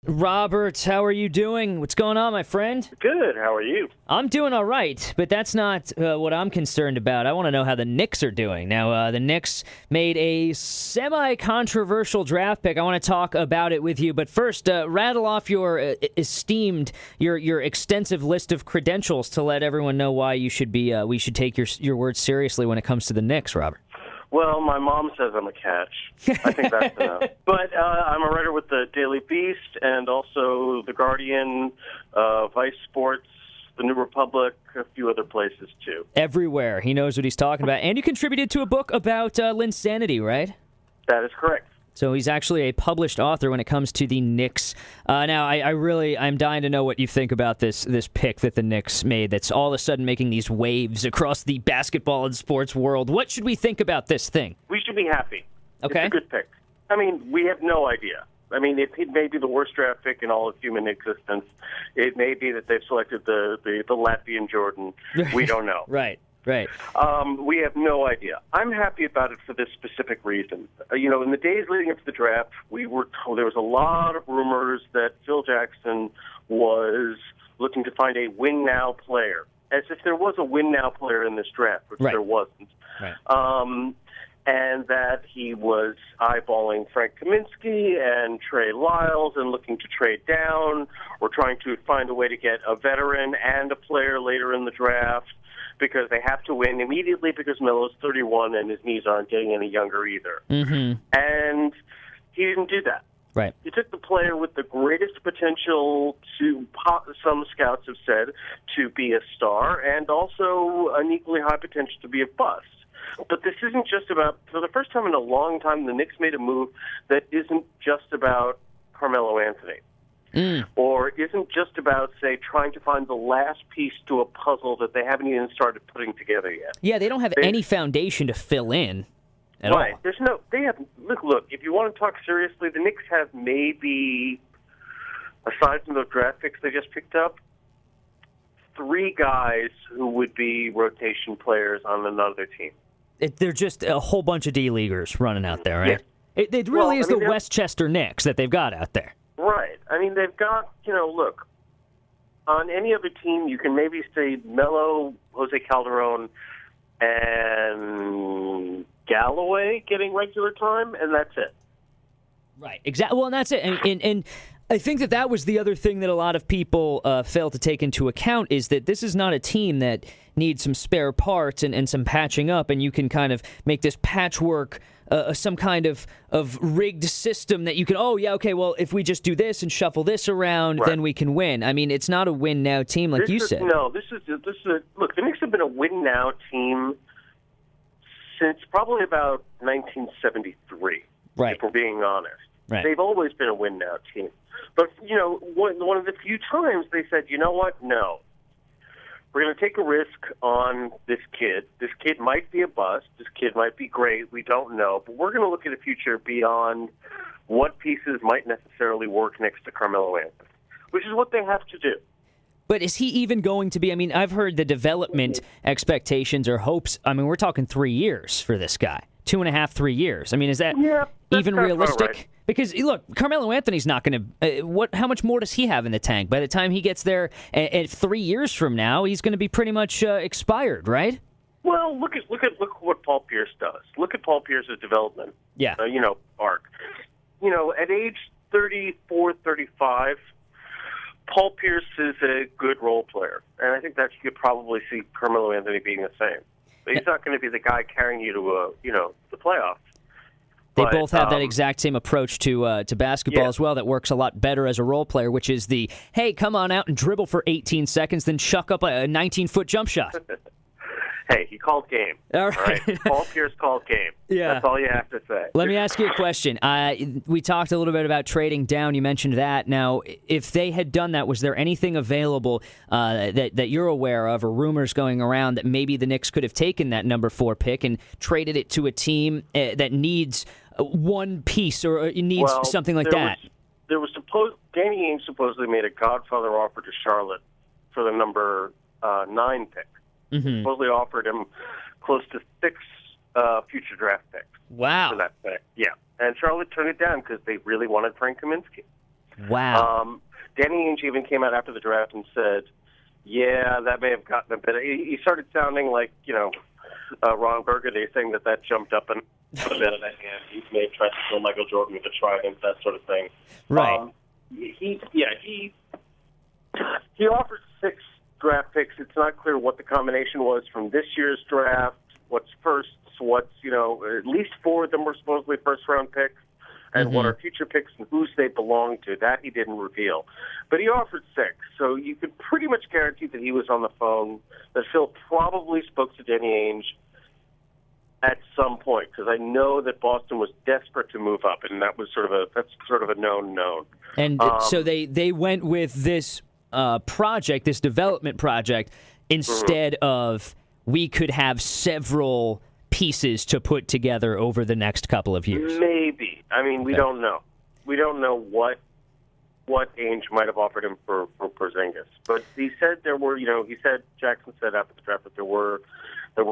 Robert, how are you doing? What's going on, my friend? Good. How are you? I'm doing all right, but that's not what I'm concerned about. I want to know how the Knicks are doing. Now, the Knicks made a semi-controversial draft pick. I want to talk about it with you, but first, rattle off your your extensive list of credentials to let everyone know why you should be. We should take your words seriously when it comes to the Knicks, Robert. Well, my mom says I'm a catch. I think that's enough. But I'm a writer with the Daily Beast and also The Guardian, Vice Sports, The New Republic, a few other places, too. Everywhere. He knows what he's talking about. And you contributed to a book about Linsanity, right? That is correct. So he's actually a published author when it comes to the Knicks. Now, I'm dying to know what you think about this pick that the Knicks made that's all of a sudden making these waves across the basketball and sports world. What should we think about this thing? We should be happy. Okay. It's a good pick. I mean, we have no idea. I mean, it may be the worst draft pick in all of human existence. It may be that they've selected the Latvian Jordan. We don't know. Right. We have no idea. I'm happy about it for this specific reason. In the days leading up to the draft, we were told there was a lot of rumors that Phil Jackson was looking to find a win-now player, as if there was a win-now player in this draft, which there wasn't. Right. And that he was eyeballing Frank Kaminsky and Trey Lyles and looking to trade down or trying to find a way to get a veteran and a player later in the draft, because they have to win immediately because Melo's 31 and his knees aren't getting any younger either. Mm-hmm. And he didn't do that. Right. He took the player with the greatest potential to, some scouts have said, to be a star and also an equally high potential to be a bust. But this isn't just about, for the first time in a long time, the Knicks made a move that isn't just about Carmelo Anthony. Or isn't just about, say, trying to find the last piece to a puzzle that they haven't even started putting together yet. Yeah, they don't have any foundation to fill in at all. Right. Look, if you want to talk seriously, the Knicks have maybe, aside from the draft picks they just picked up, 3 guys who would be rotation players on another team. They're just a whole bunch of D-leaguers running out there, right? Yeah. It really is the Westchester Knicks that they've got out there. Right. I mean, they've got, look, on any other team, you can maybe say Melo, Jose Calderon, and Galloway getting regular time, and that's it. Right. Exactly. Well, and that's it. And I think that was the other thing that a lot of people fail to take into account is that this is not a team that needs some spare parts and some patching up, and you can kind of make this patchwork some kind of rigged system that you can, if we just do this and shuffle this around, then we can win. I mean, it's not a win-now team like you said. No, this is look, the Knicks have been a win-now team since probably about 1973, if we're being honest. Right. They've always been a win-now team. But, one of the few times they said, you know what, no. We're going to take a risk on this kid. This kid might be a bust. This kid might be great. We don't know. But we're going to look at a future beyond what pieces might necessarily work next to Carmelo Anthony, which is what they have to do. But is he even going to be? I mean, I've heard the development expectations or hopes. I mean, we're talking 3 years for this guy. 2.5, 3 years. I mean, is that even realistic? Right. Because, look, Carmelo Anthony's not going to... how much more does he have in the tank? By the time he gets there, at 3 years from now, he's going to be pretty much expired, right? Well, look what Paul Pierce does. Look at Paul Pierce's development, arc. At age 34, 35, Paul Pierce is a good role player. And I think that you could probably see Carmelo Anthony being the same. But he's not going to be the guy carrying you to, the playoffs. They both have that exact same approach to basketball as well that works a lot better as a role player, which is the, hey, come on out and dribble for 18 seconds, then chuck up a 19-foot jump shot. Hey, he called game. All right. Paul Pierce called game. Yeah. That's all you have to say. Let me ask you a question. We talked a little bit about trading down. You mentioned that. Now, if they had done that, was there anything available that you're aware of or rumors going around that maybe the Knicks could have taken that number 4 pick and traded it to a team that needs one piece or needs something like that? Danny Ainge supposedly made a Godfather offer to Charlotte for the number 9 pick. Mm-hmm. Supposedly offered him close to 6 future draft picks. Wow. For that pick. Yeah. And Charlotte turned it down because they really wanted Frank Kaminsky. Wow. Danny Ainge even came out after the draft and said, yeah, that may have gotten a bit. He started sounding like, Ron Burgundy, saying that jumped up and a bit of that hand. He may have tried to kill Michael Jordan with a trident, that sort of thing. Right. He offered 6 draft picks. It's not clear what the combination was from this year's draft, what's firsts, at least 4 of them were supposedly first-round picks, and what are future picks and whose they belong to. That he didn't reveal. But he offered 6, so you could pretty much guarantee that he was on the phone, that Phil probably spoke to Danny Ainge at some point, because I know that Boston was desperate to move up, and that's sort of a known. And so they went with this project, this development project, instead of we could have several pieces to put together over the next couple of years. Maybe. I mean, we don't know. We don't know what Ainge might have offered him for Porzingis. But he said Jackson said after the draft that there were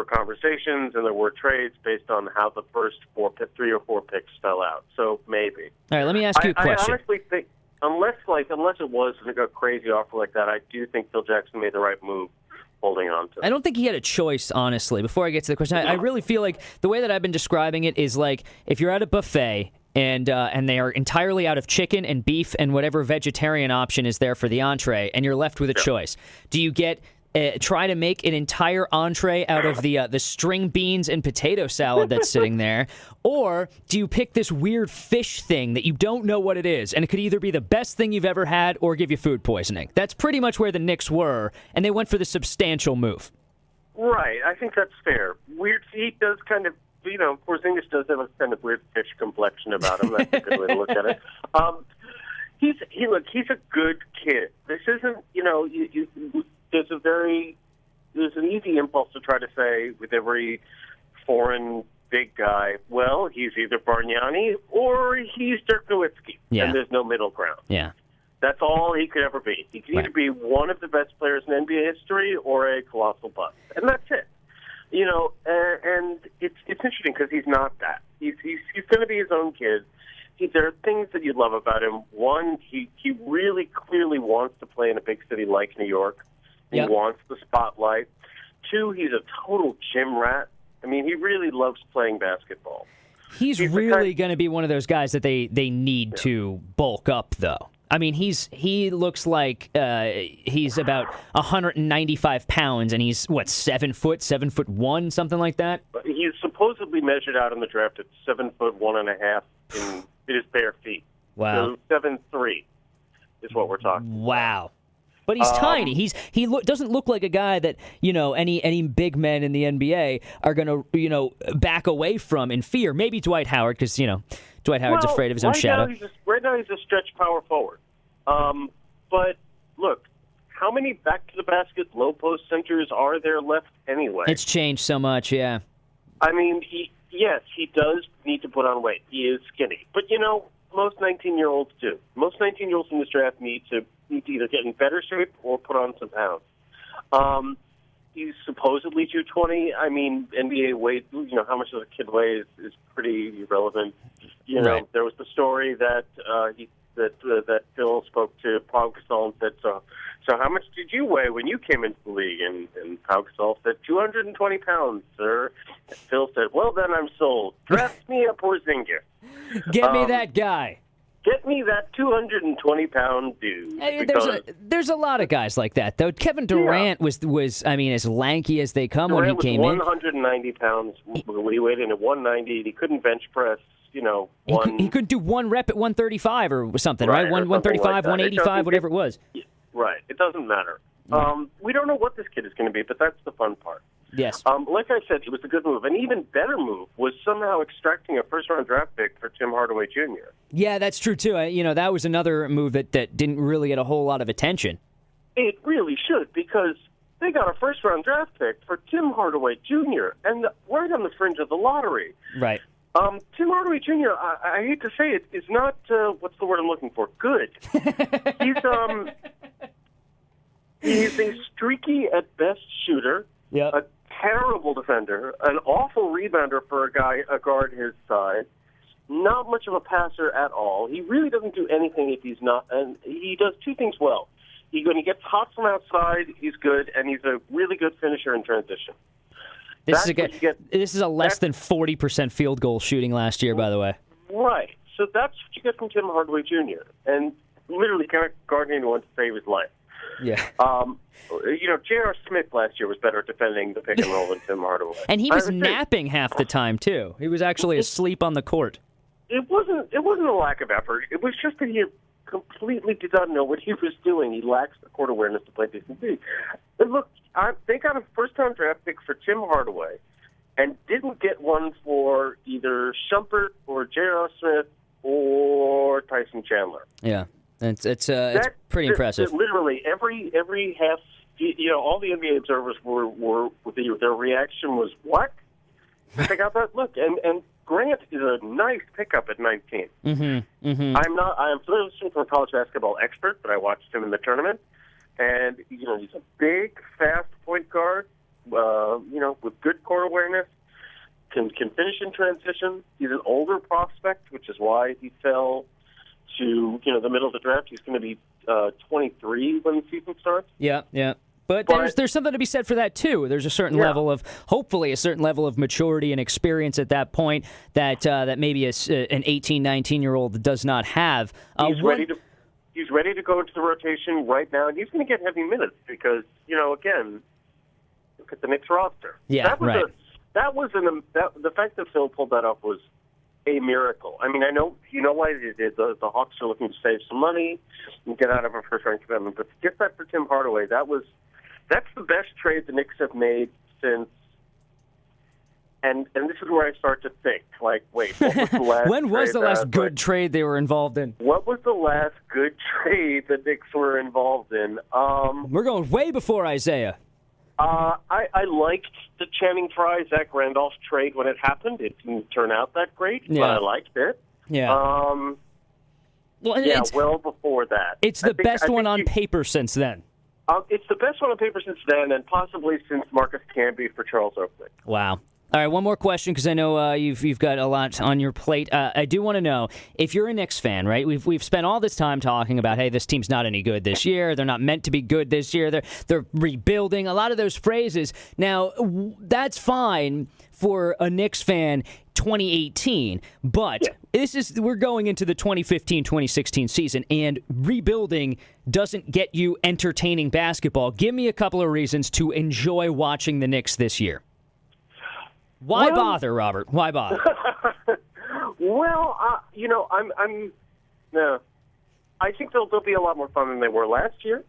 conversations and there were trades based on how the first 3 or 4 picks fell out. So maybe. All right, let me ask you a question. I honestly think, unless it was a crazy offer like that, I do think Phil Jackson made the right move holding on to it. I don't think he had a choice, honestly. Before I get to the question, I really feel like the way that I've been describing it is like if you're at a buffet and they are entirely out of chicken and beef and whatever vegetarian option is there for the entree, and you're left with a choice. Do you get try to make an entire entree out of the string beans and potato salad that's sitting there, or do you pick this weird fish thing that you don't know what it is, and it could either be the best thing you've ever had or give you food poisoning? That's pretty much where the Knicks were, and they went for the substantial move. Right, I think that's fair. He does kind of, Porzingis does have a kind of weird fish complexion about him. That's a good way to look at it. He's a good kid. This isn't, there's an easy impulse to try to say with every foreign big guy, well, he's either Bargnani or he's Dirk Nowitzki, and there's no middle ground. Yeah. That's all he could ever be. He could either be one of the best players in NBA history or a colossal bust, and that's it. And it's interesting because he's not that. He's going to be his own kid. There are things that you love about him. One, he really clearly wants to play in a big city like New York. He wants the spotlight. 2, he's a total gym rat. I mean, he really loves playing basketball. He's really going to be one of those guys that they need to bulk up, though. I mean, he looks like he's about 195 pounds, and he's, 7'1", something like that? He's supposedly measured out in the draft at 7'1.5" in his bare feet. Wow. So 7'3" is what we're talking. Wow. But he's tiny. He doesn't look like a guy that any big men in the NBA are going to back away from in fear. Maybe Dwight Howard, because Dwight Howard's afraid of his own shadow. Right now he's a stretch power forward. But look, how many back to the basket low post centers are there left anyway? It's changed so much. Yeah. I mean, he does need to put on weight. He is skinny, but most 19-year-olds do. Most 19-year-olds in this draft need to either get in better shape or put on some pounds. He's supposedly 220. I mean, NBA weight, how much of a kid weighs is pretty irrelevant. Right. There was the story that that Phil spoke to Pau Gasol and said, so how much did you weigh when you came into the league? And Pau Gasol said, 220 pounds, sir. And Phil said, well, then I'm sold. Draft me a Porzingis. Get me that guy. Get me that 220-pound dude. Hey, there's a lot of guys like that, though. Kevin Durant was as lanky as they come Durant when he came in. 190 pounds. He weighed in at 190. He couldn't bench press. He couldn't do one rep at 135 or something, right? 135, like 185, whatever it was. Right. It doesn't matter. We don't know what this kid is going to be, but that's the fun part. Yes. Like I said, it was a good move. An even better move was somehow extracting a first-round draft pick for Tim Hardaway Jr. Yeah, that's true, too. That was another move that didn't really get a whole lot of attention. It really should, because they got a first-round draft pick for Tim Hardaway Jr., and right on the fringe of the lottery. Right. Tim Hardaway Jr., I hate to say it, is not, what's the word I'm looking for? Good. He's a streaky at best shooter, a terrible defender, an awful rebounder for a guard his size. not much of a passer at all. He really doesn't do anything if he's not. And he does two things well. When he gets hot from outside, he's good, and he's a really good finisher in transition. This is a less than 40% field goal shooting last year, by the way. Right. So that's what you get from Tim Hardaway Jr. And literally kind of guarding anyone to save his life. Yeah. J.R. Smith last year was better at defending the pick and roll than Tim Hardaway. And he was napping half the time, too. He was actually asleep on the court. It wasn't a lack of effort. It was just that he completely did not know what he was doing. He lacks the court awareness to play decent D. But look, they got a first-round draft pick for Tim Hardaway and didn't get one for either Shumpert or J.R. Smith or Tyson Chandler. Yeah, it's pretty impressive. Literally every half, all the NBA observers were their reaction was, what? They got that look, and Grant is a nice pickup at 19. Mm-hmm, mm-hmm. I am familiar with a college basketball expert, but I watched him in the tournament, and he's a big, fast point guard, with good court awareness, can finish in transition. He's an older prospect, which is why he fell to the middle of the draft. He's going to be 23 when the season starts. Yeah. But there's something to be said for that, too. There's a certain level of, hopefully, a certain level of maturity and experience at that point that maybe an 18, 19-year-old does not have. He's ready to go into the rotation right now, and he's going to get heavy minutes because, again, look at the Knicks roster. Yeah, right. The fact that Phil pulled that off was a miracle. I mean, I know why they did. The Hawks are looking to save some money and get out of a first-round commitment, but to get that for Tim Hardaway, that's the best trade the Knicks have made since. And this is where I start to think, like, wait, what was the last when was the last good trade they were involved in? What was the last good trade the Knicks were involved in? We're going way before Isaiah. I liked the Channing Frye, Zach Randolph trade when it happened. It didn't turn out that great, but I liked it. Yeah. Well before that. It's the best one on paper since then. It's the best one on paper since then, and possibly since Marcus Camby for Charles Oakley. Wow. All right, one more question because I know you've got a lot on your plate. I do want to know if you're a Knicks fan, right? We've spent all this time talking about, hey, this team's not any good this year. They're not meant to be good this year. They're rebuilding. A lot of those phrases. Now that's fine for a Knicks fan 2018, but we're going into the 2015-2016 season, and rebuilding doesn't get you entertaining basketball. Give me a couple of reasons to enjoy watching the Knicks this year. Why bother, Robert? Why bother? I think they'll be a lot more fun than they were last year.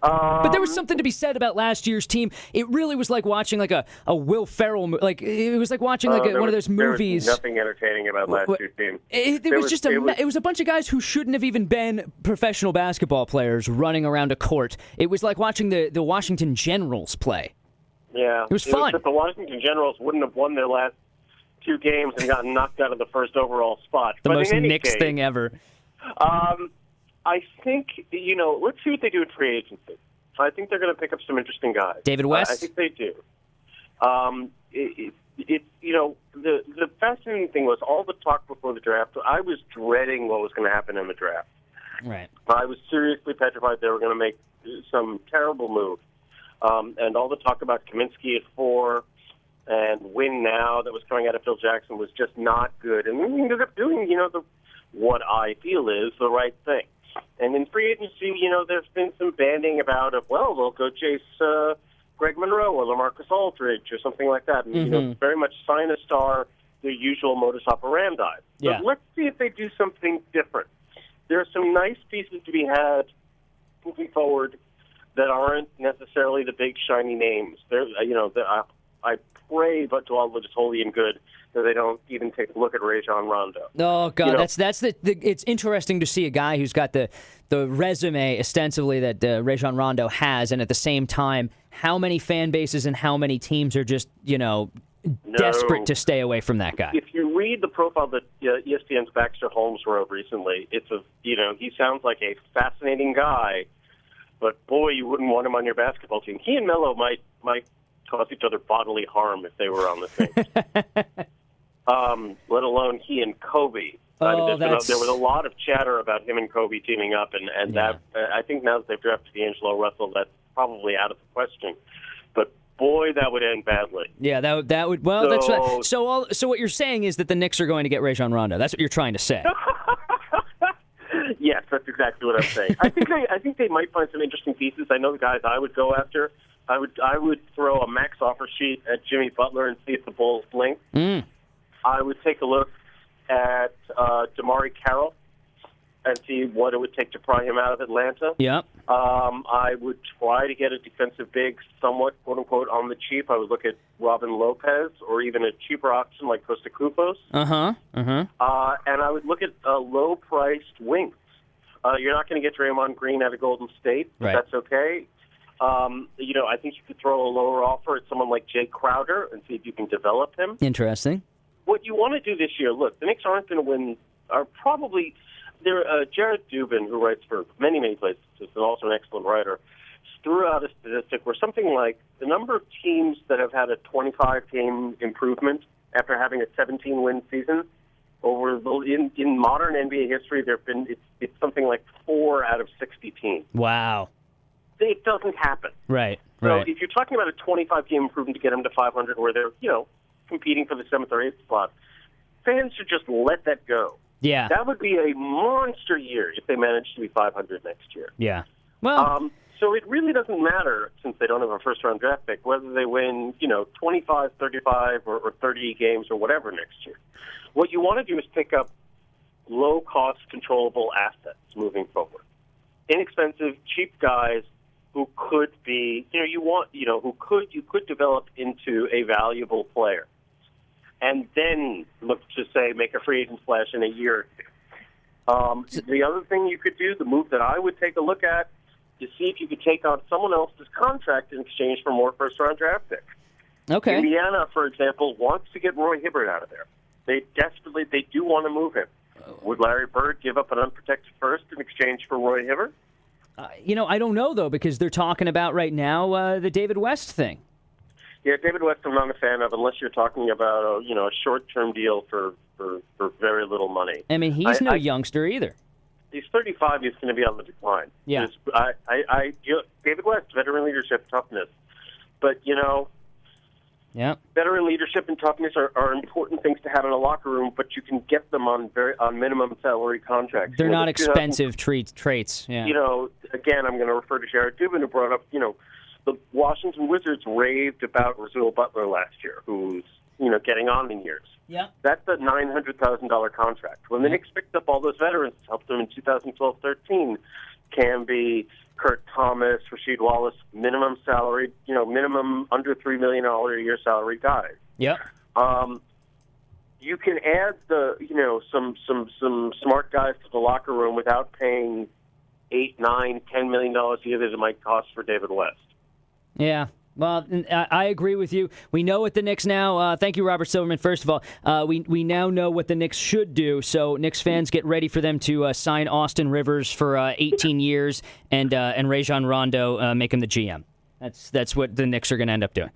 But there was something to be said about last year's team. It really was like watching like a Will Ferrell, like it was like watching like one of those movies. There was nothing entertaining about last year's team. It was a bunch of guys who shouldn't have even been professional basketball players running around a court. It was like watching the Washington Generals play. Yeah, it was fun. The Washington Generals wouldn't have won their last two games and gotten knocked out of the first overall spot. The most Knicks thing ever. I think, let's see what they do in free agency. I think they're going to pick up some interesting guys. David West? I think they do. The fascinating thing was all the talk before the draft. I was dreading what was going to happen in the draft. Right. I was seriously petrified they were going to make some terrible move. And all the talk about Kaminsky at 4 and win now that was coming out of Phil Jackson was just not good. And we ended up doing, what I feel is the right thing. And in free agency, there's been some banding about, they'll go chase Greg Monroe or LaMarcus Aldridge or something like that. And, very much sign a star, their usual modus operandi. Yeah. But let's see if they do something different. There are some nice pieces to be had moving forward that aren't necessarily the big shiny names. I pray, but to all that is holy and good, that they don't even take a look at Rajon Rondo. Oh God, that's it's interesting to see a guy who's got the resume ostensibly that Rajon Rondo has, and at the same time, how many fan bases and how many teams are just desperate to stay away from that guy. If you read the profile that ESPN's Baxter Holmes wrote recently, he sounds like a fascinating guy. But, boy, you wouldn't want him on your basketball team. He and Melo might cause each other bodily harm if they were on the same team. let alone he and Kobe. I mean, there was a lot of chatter about him and Kobe teaming up, and that I think now that they've drafted D'Angelo Russell, that's probably out of the question. But boy, that would end badly. Yeah, that would. Well, that's what. So what you're saying is that the Knicks are going to get Rajon Rondo. That's what you're trying to say. Yes, that's exactly what I'm saying. I think they might find some interesting pieces. I know the guys I would go after. I would throw a max offer sheet at Jimmy Butler and see if the Bulls blink. I would take a look at Damari Carroll and see what it would take to pry him out of Atlanta. Yep. I would try to get a defensive big somewhat, quote-unquote, on the cheap. I would look at Robin Lopez or even a cheaper option like Costa Koufos. And I would look at low-priced wings. You're not going to get Draymond Green out of Golden State, but that's okay. I think you could throw a lower offer at someone like Jay Crowder and see if you can develop him. Interesting. What you want to do this year, look, the Knicks aren't going to win, are probably, Jared Dubin, who writes for many, many places, is also an excellent writer, threw out a statistic where something like the number of teams that have had a 25-game improvement after having a 17-win season, in modern NBA history, it's something like 4 out of 60 teams. Wow. It doesn't happen. Right. So if you're talking about a 25-game improvement to get them to 500 where they're, competing for the 7th or 8th spot, fans should just let that go. Yeah. That would be a monster year if they managed to be 500 next year. Yeah. Well, so it really doesn't matter, since they don't have a first-round draft pick, whether they win, 25, 35, or 30 games or whatever next year. What you want to do is pick up low-cost, controllable assets moving forward. Inexpensive, cheap guys who could be, you could develop into a valuable player. And then look to, say, make a free agent splash in a year or two. The other thing you could do, the move that I would take a look at, is see if you could take on someone else's contract in exchange for more first-round draft picks. Okay. Indiana, for example, wants to get Roy Hibbert out of there. They do want to move him. Would Larry Bird give up an unprotected first in exchange for Roy Hibbert? I don't know, though, because they're talking about right now the David West thing. Yeah, David West I'm not a fan of unless you're talking about a short-term deal for very little money. I mean, he's no youngster either. He's 35. He's going to be on the decline. Yeah. David West, veteran leadership, toughness. But, veteran leadership and toughness are important things to have in a locker room, but you can get them on minimum salary contracts. They're not expensive traits. Yeah. Again, I'm going to refer to Jared Dubin, who brought up, the Washington Wizards raved about Rasul Butler last year, who's, getting on in years. Yeah. That's a $900,000 contract. When the Knicks picked up all those veterans, helped them in 2012-13, Camby, Kurt Thomas, Rasheed Wallace, minimum salary, minimum under $3 million a year salary guys. Yeah. You can add some smart guys to the locker room without paying $8, $9, $10 million a year that it might cost for David West. Yeah. Well, I agree with you. We know what the Knicks now. Thank you, Robert Silverman. First of all, we now know what the Knicks should do. So Knicks fans, get ready for them to sign Austin Rivers for 18 years and Rajon Rondo, make him the GM. That's what the Knicks are going to end up doing.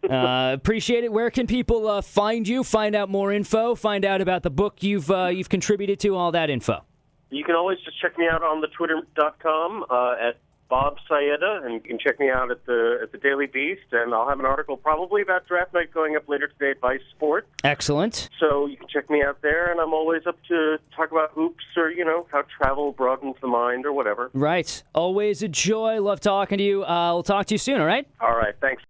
Appreciate it. Where can people find you? Find out more info. Find out about the book you've contributed to. All that info. You can always just check me out on the Twitter.com at Bob Sayeda, and you can check me out at the Daily Beast, and I'll have an article probably about draft night going up later today at Vice Sports. Excellent. So you can check me out there, and I'm always up to talk about hoops or, how travel broadens the mind or whatever. Right. Always a joy. Love talking to you. We'll talk to you soon, all right? All right. Thanks.